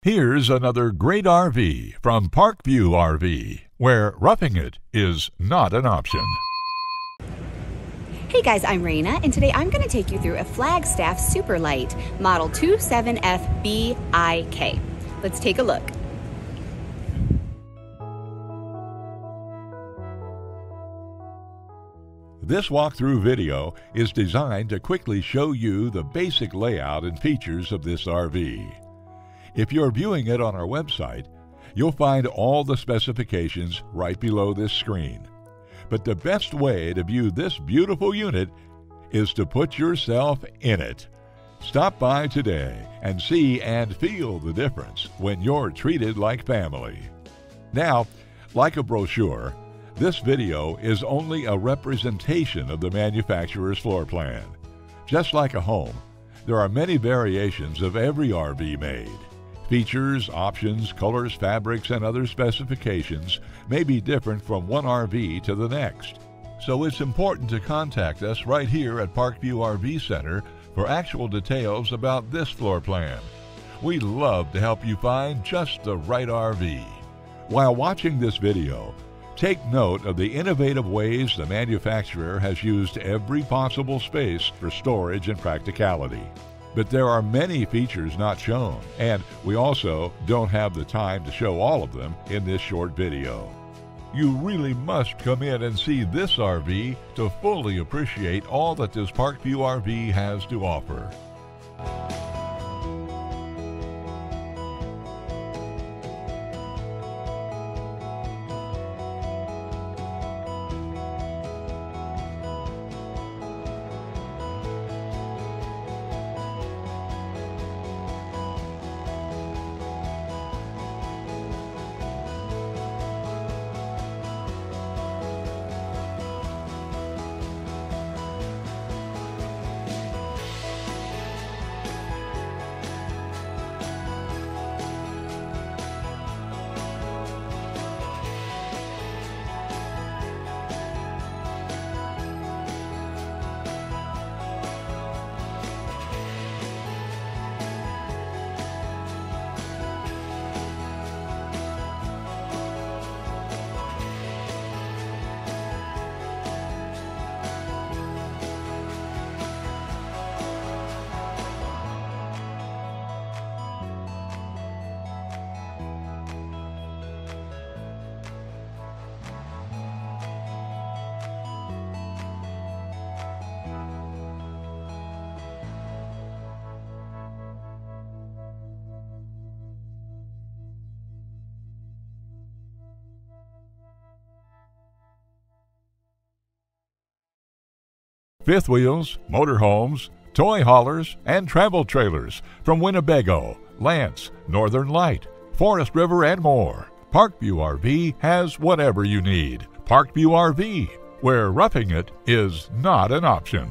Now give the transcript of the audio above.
Here's another great RV from Parkview RV, where roughing it is not an option. Hey guys, I'm Raina, and today I'm going to take you through a Flagstaff Super Lite, model 27FBIK. Let's take a look. This walkthrough video is designed to quickly show you the basic layout and features of this RV. If you're viewing it on our website, you'll find all the specifications right below this screen. But the best way to view this beautiful unit is to put yourself in it. Stop by today and see and feel the difference when you're treated like family. Now, like a brochure, this video is only a representation of the manufacturer's floor plan. Just like a home, there are many variations of every RV made. Features, options, colors, fabrics, and other specifications may be different from one RV to the next. So it's important to contact us right here at Parkview RV Center for actual details about this floor plan. We'd love to help you find just the right RV. While watching this video, take note of the innovative ways the manufacturer has used every possible space for storage and practicality. But there are many features not shown, and we also don't have the time to show all of them in this short video. You really must come in and see this RV to fully appreciate all that this Parkview RV has to offer. Fifth wheels, motorhomes, toy haulers, and travel trailers from Winnebago, Lance, Northern Light, Forest River, and more. Parkview RV has whatever you need. Parkview RV, where roughing it is not an option.